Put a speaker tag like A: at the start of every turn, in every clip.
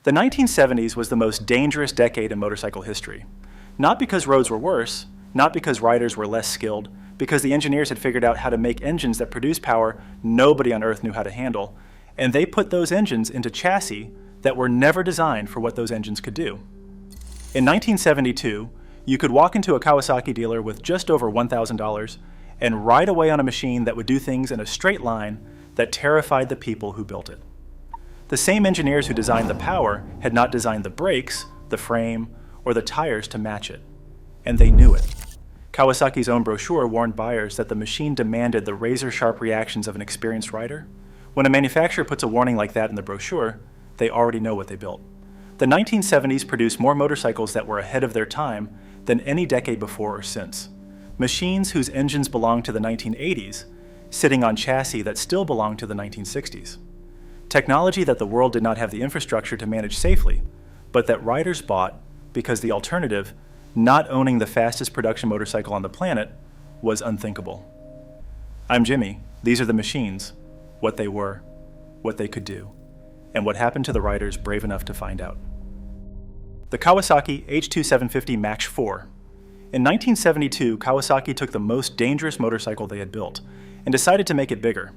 A: The 1970s was the most dangerous decade in motorcycle history. Not because roads were worse, not because riders were less skilled, because the engineers had figured out how to make engines that produce power nobody on Earth knew how to handle, and they put those engines into chassis that were never designed for what those engines could do. In 1972, you could walk into a Kawasaki dealer with just over $1,000 and ride away on a machine that would do things in a straight line that terrified the people who built it. The same engineers who designed the power had not designed the brakes, the frame, or the tires to match it, and they knew it. Kawasaki's own brochure warned buyers that the machine demanded the razor-sharp reactions of an experienced rider. When a manufacturer puts a warning like that in the brochure, they already know what they built. The 1970s produced more motorcycles that were ahead of their time than any decade before or since. Machines whose engines belonged to the 1980s, sitting on chassis that still belonged to the 1960s. Technology that the world did not have the infrastructure to manage safely, but that riders bought because the alternative, not owning the fastest production motorcycle on the planet, was unthinkable. I'm Jimmy. These are the machines, what they were, what they could do, and what happened to the riders brave enough to find out. The Kawasaki H2 750 Mach IV. In 1972, Kawasaki took the most dangerous motorcycle they had built and decided to make it bigger.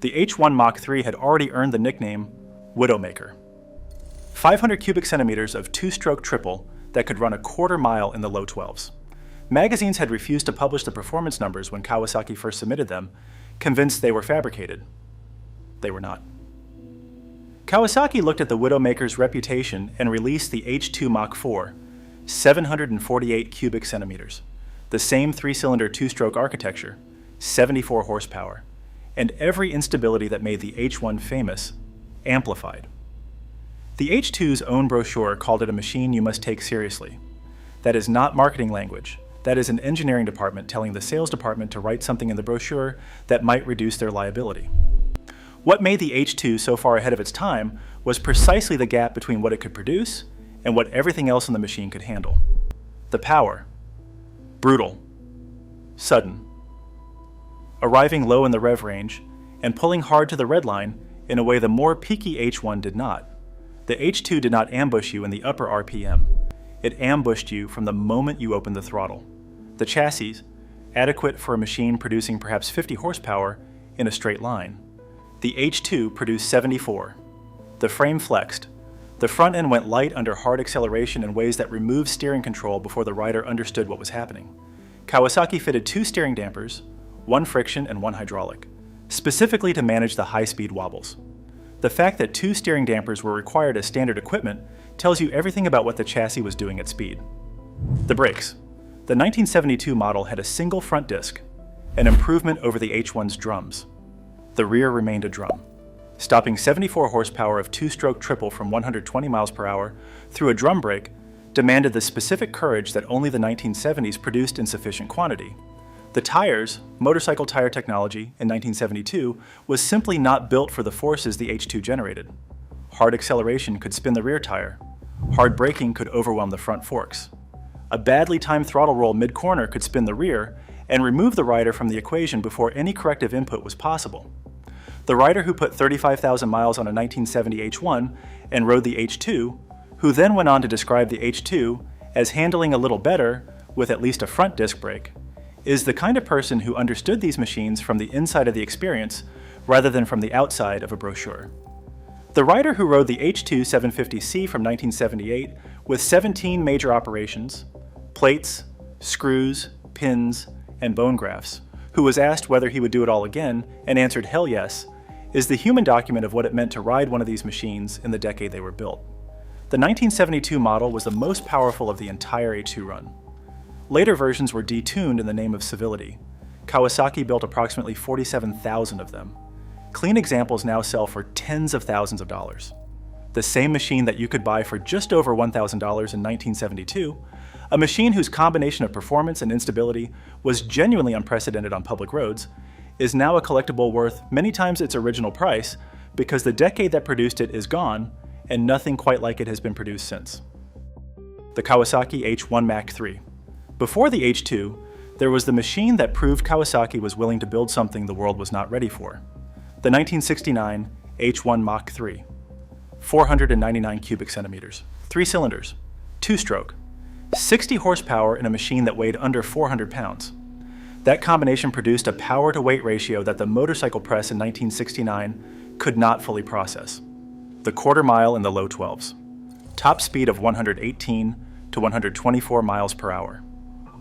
A: The H1 Mach III had already earned the nickname Widowmaker. 500 cubic centimeters of two-stroke triple that could run a quarter mile in the low 12s. Magazines had refused to publish the performance numbers when Kawasaki first submitted them, convinced they were fabricated. They were not. Kawasaki looked at the Widowmaker's reputation and released the H2 Mach IV, 748 cubic centimeters, the same three-cylinder two-stroke architecture, 74 horsepower, and every instability that made the H1 famous, amplified. The H2's own brochure called it a machine you must take seriously. That is not marketing language. That is an engineering department telling the sales department to write something in the brochure that might reduce their liability. What made the H2 so far ahead of its time was precisely the gap between what it could produce and what everything else on the machine could handle. The power. Brutal. Sudden. Arriving low in the rev range and pulling hard to the red line in a way the more peaky H1 did not. The H2 did not ambush you in the upper RPM. It ambushed you from the moment you opened the throttle. The chassis, adequate for a machine producing perhaps 50 horsepower in a straight line. The H2 produced 74. The frame flexed. The front end went light under hard acceleration in ways that removed steering control before the rider understood what was happening. Kawasaki fitted 2 steering dampers, 1 friction and 1 hydraulic, specifically to manage the high-speed wobbles. The fact that 2 steering dampers were required as standard equipment tells you everything about what the chassis was doing at speed. The brakes. The 1972 model had a single front disc, an improvement over the H1's drums. The rear remained a drum. Stopping 74 horsepower of two-stroke triple from 120 miles per hour through a drum brake demanded the specific courage that only the 1970s produced in sufficient quantity. The tires, motorcycle tire technology, in 1972 was simply not built for the forces the H2 generated. Hard acceleration could spin the rear tire. Hard braking could overwhelm the front forks. A badly timed throttle roll mid-corner could spin the rear and remove the rider from the equation before any corrective input was possible. The rider who put 35,000 miles on a 1970 H1 and rode the H2, who then went on to describe the H2 as handling a little better with at least a front disc brake, is the kind of person who understood these machines from the inside of the experience rather than from the outside of a brochure. The rider who rode the H2 750C from 1978 with 17 major operations, plates, screws, pins, and bone grafts, who was asked whether he would do it all again and answered hell yes, is the human document of what it meant to ride one of these machines in the decade they were built. The 1972 model was the most powerful of the entire H2 run. Later versions were detuned in the name of civility. Kawasaki built approximately 47,000 of them. Clean examples now sell for tens of thousands of dollars. The same machine that you could buy for just over $1,000 in 1972, a machine whose combination of performance and instability was genuinely unprecedented on public roads, is now a collectible worth many times its original price because the decade that produced it is gone and nothing quite like it has been produced since. The Kawasaki H1 Mach III. Before the H2, there was the machine that proved Kawasaki was willing to build something the world was not ready for. The 1969 H1 Mach III. 499 cubic centimeters, 3 cylinders, 2-stroke, 60 horsepower in a machine that weighed under 400 pounds. That combination produced a power-to-weight ratio that the motorcycle press in 1969 could not fully process. The quarter mile in the low 12s. Top speed of 118 to 124 miles per hour.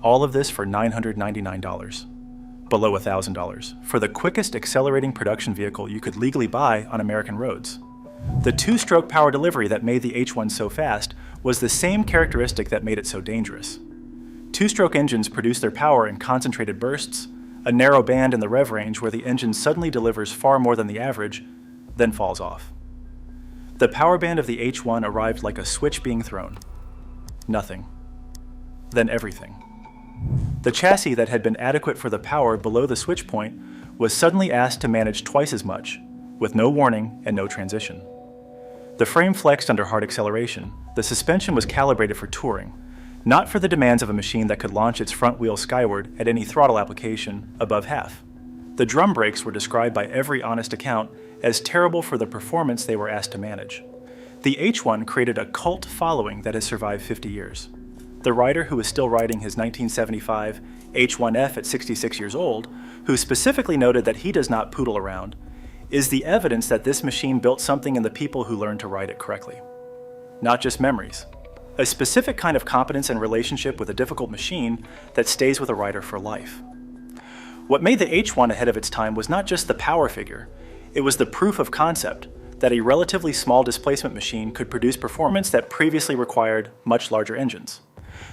A: All of this for $999, below $1,000, for the quickest accelerating production vehicle you could legally buy on American roads. The 2-stroke power delivery that made the H1 so fast was the same characteristic that made it so dangerous. 2-stroke engines produce their power in concentrated bursts, a narrow band in the rev range where the engine suddenly delivers far more than the average, then falls off. The power band of the H1 arrived like a switch being thrown. Nothing. Then everything. The chassis that had been adequate for the power below the switch point was suddenly asked to manage twice as much, with no warning and no transition. The frame flexed under hard acceleration. The suspension was calibrated for touring, not for the demands of a machine that could launch its front wheel skyward at any throttle application above half. The drum brakes were described by every honest account as terrible for the performance they were asked to manage. The H1 created a cult following that has survived 50 years. The rider who is still riding his 1975 H1F at 66 years old, who specifically noted that he does not poodle around, is the evidence that this machine built something in the people who learned to ride it correctly. Not just memories. A specific kind of competence and relationship with a difficult machine that stays with a rider for life. What made the H1 ahead of its time was not just the power figure, it was the proof of concept that a relatively small displacement machine could produce performance that previously required much larger engines.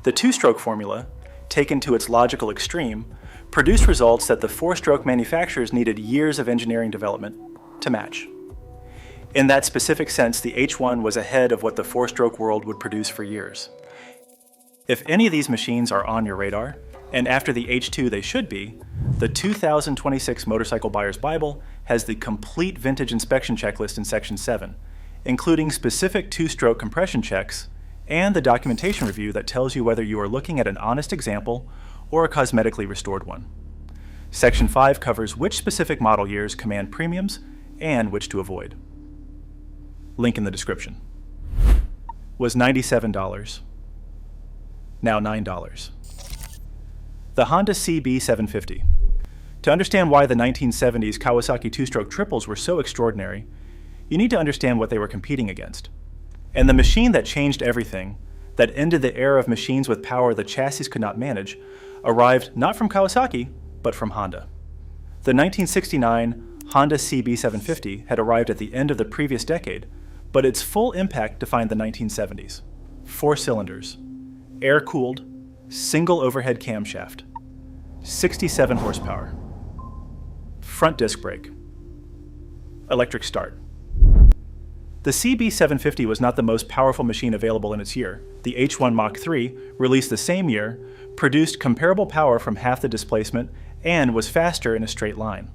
A: The 2-stroke formula, taken to its logical extreme, produced results that the 4-stroke manufacturers needed years of engineering development to match. In that specific sense, the H1 was ahead of what the 4-stroke world would produce for years. If any of these machines are on your radar, and after the H2 they should be, the 2026 Motorcycle Buyer's Bible has the complete vintage inspection checklist in Section 7, including specific 2-stroke compression checks and the documentation review that tells you whether you are looking at an honest example or a cosmetically restored one. Section 5 covers which specific model years command premiums and which to avoid. Link in the description. Was $97, now $9. The Honda CB750. To understand why the 1970s Kawasaki 2-stroke triples were so extraordinary, you need to understand what they were competing against. And the machine that changed everything, that ended the era of machines with power the chassis could not manage, arrived not from Kawasaki, but from Honda. The 1969 Honda CB750 had arrived at the end of the previous decade, but its full impact defined the 1970s. 4 cylinders, air-cooled, single overhead camshaft, 67 horsepower, front disc brake, electric start. The CB750 was not the most powerful machine available in its year. The H1 Mach III, released the same year, produced comparable power from half the displacement and was faster in a straight line.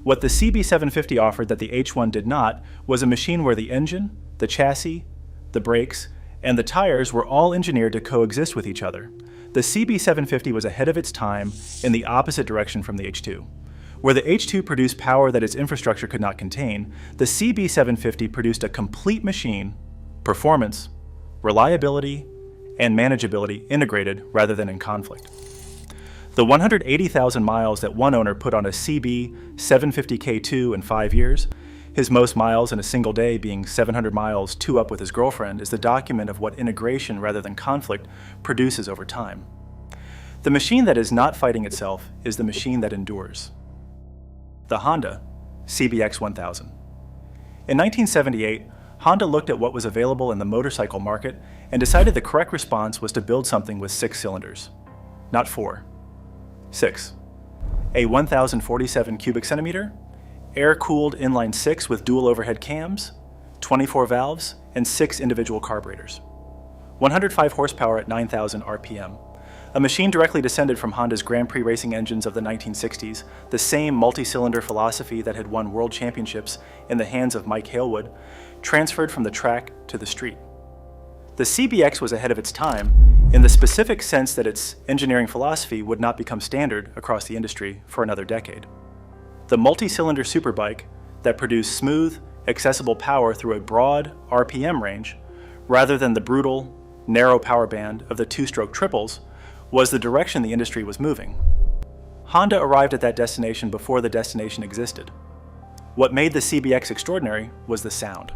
A: What the CB750 offered that the H1 did not was a machine where the engine, the chassis, the brakes, and the tires were all engineered to coexist with each other. The CB750 was ahead of its time in the opposite direction from the H2. Where the H2 produced power that its infrastructure could not contain, the CB750 produced a complete machine, performance, reliability, and manageability integrated rather than in conflict. The 180,000 miles that one owner put on a CB750K2 in 5 years, his most miles in a single day being 700 miles 2 up with his girlfriend, is the document of what integration rather than conflict produces over time. The machine that is not fighting itself is the machine that endures. The Honda CBX1000. In 1978, Honda looked at what was available in the motorcycle market and decided the correct response was to build something with 6 cylinders. Not 4. 6. A 1,047 cubic centimeter, air-cooled inline 6 with dual overhead cams, 24 valves, and 6 individual carburetors. 105 horsepower at 9,000 RPM. A machine directly descended from Honda's Grand Prix racing engines of the 1960s, the same multi-cylinder philosophy that had won world championships in the hands of Mike Halewood, transferred from the track to the street. The CBX was ahead of its time in the specific sense that its engineering philosophy would not become standard across the industry for another decade. The multi-cylinder superbike that produced smooth, accessible power through a broad RPM range, rather than the brutal, narrow power band of the two-stroke triples, was the direction the industry was moving. Honda arrived at that destination before the destination existed. What made the CBX extraordinary was the sound.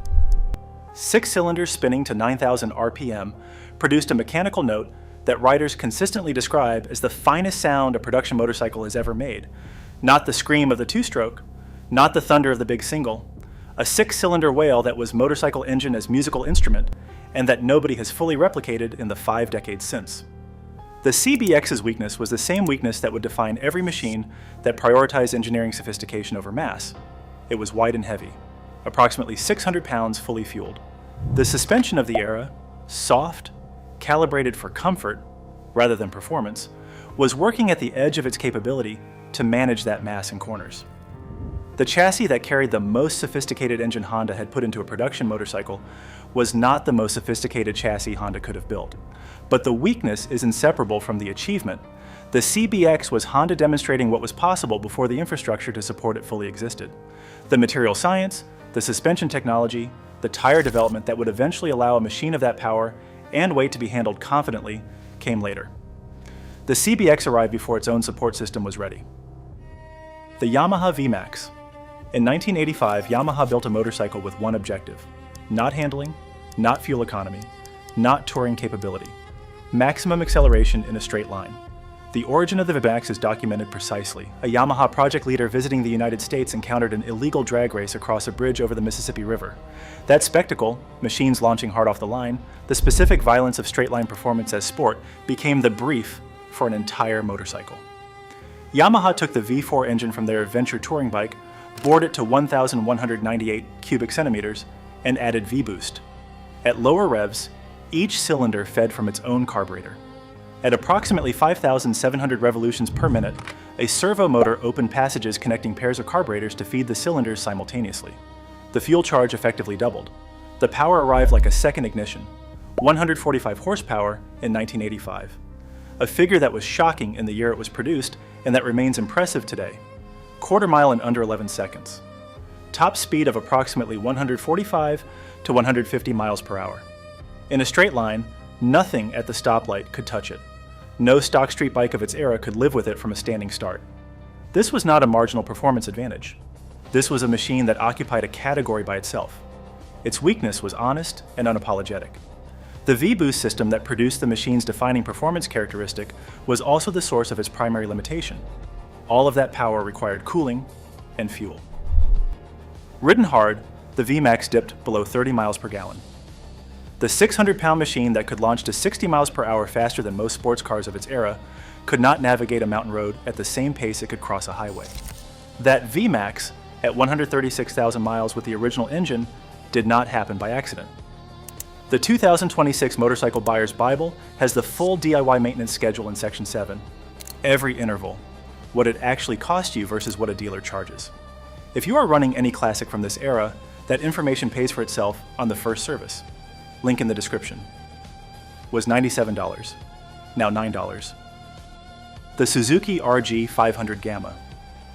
A: 6 cylinders spinning to 9,000 RPM produced a mechanical note that riders consistently describe as the finest sound a production motorcycle has ever made. Not the scream of the two-stroke, not the thunder of the big single, a 6-cylinder wail that was motorcycle engine as musical instrument, and that nobody has fully replicated in the 5 decades since. The CBX's weakness was the same weakness that would define every machine that prioritized engineering sophistication over mass. It was wide and heavy, approximately 600 pounds fully fueled. The suspension of the era, soft, calibrated for comfort rather than performance, was working at the edge of its capability to manage that mass in corners. The chassis that carried the most sophisticated engine Honda had put into a production motorcycle was not the most sophisticated chassis Honda could have built. But the weakness is inseparable from the achievement. The CBX was Honda demonstrating what was possible before the infrastructure to support it fully existed. The material science, the suspension technology, the tire development that would eventually allow a machine of that power and weight to be handled confidently came later. The CBX arrived before its own support system was ready. The Yamaha V-Max. In 1985, Yamaha built a motorcycle with one objective: not handling, not fuel economy, not touring capability, maximum acceleration in a straight line. The origin of the V-Max is documented precisely. A Yamaha project leader visiting the United States encountered an illegal drag race across a bridge over the Mississippi River. That spectacle, machines launching hard off the line, the specific violence of straight-line performance as sport, became the brief for an entire motorcycle. Yamaha took the V4 engine from their Adventure touring bike, bored it to 1,198 cubic centimeters, and added V-boost. At lower revs, each cylinder fed from its own carburetor. At approximately 5,700 revolutions per minute, a servo motor opened passages connecting pairs of carburetors to feed the cylinders simultaneously. The fuel charge effectively doubled. The power arrived like a second ignition, 145 horsepower in 1985. A figure that was shocking in the year it was produced and that remains impressive today. Quarter mile in under 11 seconds. Top speed of approximately 145 to 150 miles per hour. In a straight line, nothing at the stoplight could touch it. No stock street bike of its era could live with it from a standing start. This was not a marginal performance advantage. This was a machine that occupied a category by itself. Its weakness was honest and unapologetic. The V-boost system that produced the machine's defining performance characteristic was also the source of its primary limitation. All of that power required cooling and fuel. Ridden hard, the V-Max dipped below 30 miles per gallon. The 600-pound machine that could launch to 60 miles per hour faster than most sports cars of its era could not navigate a mountain road at the same pace it could cross a highway. That V-Max, at 136,000 miles with the original engine, did not happen by accident. The 2026 Motorcycle Buyer's Bible has the full DIY maintenance schedule in Section 7. Every interval, what it actually cost you versus what a dealer charges. If you are running any classic from this era, that information pays for itself on the first service. Link in the description. Was $97, now $9. The Suzuki RG500 Gamma.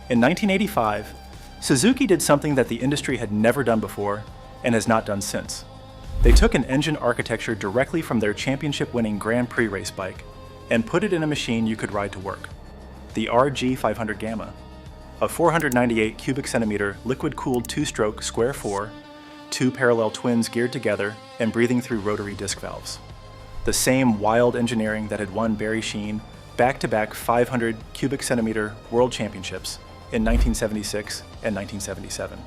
A: In 1985, Suzuki did something that the industry had never done before and has not done since. They took an engine architecture directly from their championship-winning Grand Prix race bike and put it in a machine you could ride to work. The RG500 Gamma, a 498 cubic centimeter liquid-cooled two-stroke square four, two parallel twins geared together and breathing through rotary disc valves. The same wild engineering that had won Barry Sheene back-to-back 500 cubic centimeter world championships in 1976 and 1977.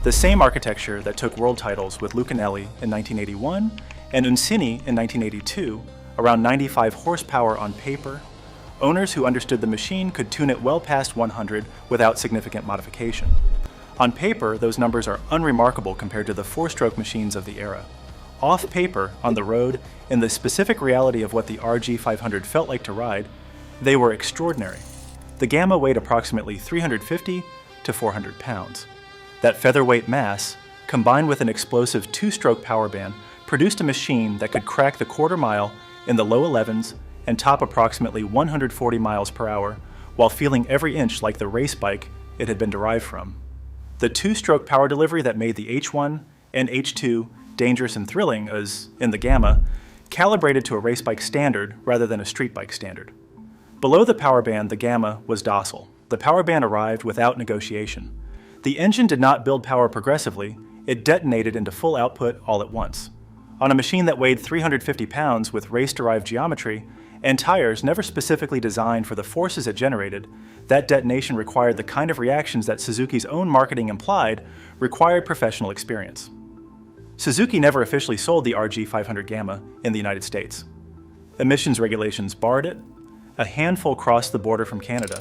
A: The same architecture that took world titles with Lucanelli in 1981 and Uncini in 1982, around 95 horsepower on paper. Owners who understood the machine could tune it well past 100 without significant modification. On paper, those numbers are unremarkable compared to the four-stroke machines of the era. Off paper, on the road, in the specific reality of what the RG500 felt like to ride, they were extraordinary. The Gamma weighed approximately 350 to 400 pounds. That featherweight mass, combined with an explosive two-stroke power band, produced a machine that could crack the quarter mile in the low 11s and top approximately 140 miles per hour while feeling every inch like the race bike it had been derived from. The two-stroke power delivery that made the H1 and H2 dangerous and thrilling as in the Gamma, calibrated to a race bike standard rather than a street bike standard. Below the power band, the Gamma was docile. The power band arrived without negotiation. The engine did not build power progressively, it detonated into full output all at once. On a machine that weighed 350 pounds with race-derived geometry and tires never specifically designed for the forces it generated, that detonation required the kind of reactions that Suzuki's own marketing implied required professional experience. Suzuki never officially sold the RG500 Gamma in the United States. Emissions regulations barred it. A handful crossed the border from Canada.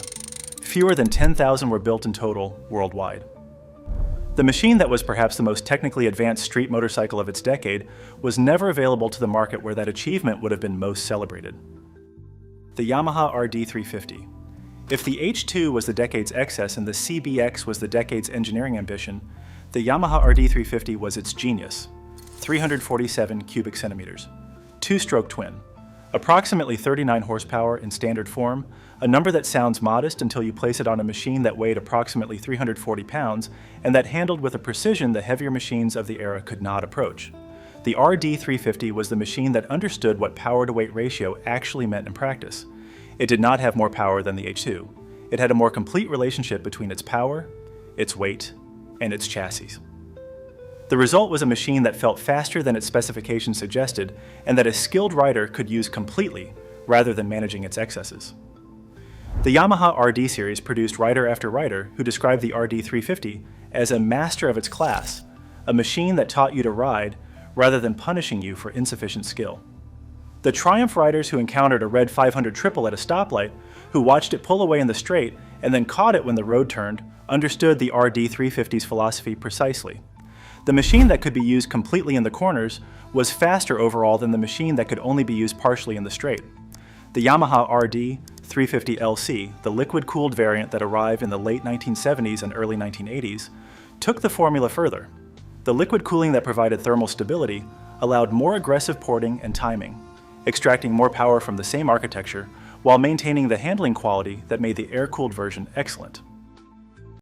A: Fewer than 10,000 were built in total worldwide. The machine that was perhaps the most technically advanced street motorcycle of its decade was never available to the market where that achievement would have been most celebrated. The Yamaha RD350. If the H2 was the decade's excess and the CBX was the decade's engineering ambition, the Yamaha RD350 was its genius. 347 cubic centimeters. Two-stroke twin. Approximately 39 horsepower in standard form, a number that sounds modest until you place it on a machine that weighed approximately 340 pounds and that handled with a precision the heavier machines of the era could not approach. The RD350 was the machine that understood what power-to-weight ratio actually meant in practice. It did not have more power than the H2. It had a more complete relationship between its power, its weight, and its chassis. The result was a machine that felt faster than its specifications suggested and that a skilled rider could use completely rather than managing its excesses. The Yamaha RD series produced rider after rider who described the RD350 as a master of its class, a machine that taught you to ride rather than punishing you for insufficient skill. The Triumph riders who encountered a red 500 triple at a stoplight, who watched it pull away in the straight and then caught it when the road turned, understood the RD350's philosophy precisely. The machine that could be used completely in the corners was faster overall than the machine that could only be used partially in the straight. The Yamaha RD350LC, the liquid-cooled variant that arrived in the late 1970s and early 1980s, took the formula further. The liquid cooling that provided thermal stability allowed more aggressive porting and timing, extracting more power from the same architecture while maintaining the handling quality that made the air-cooled version excellent.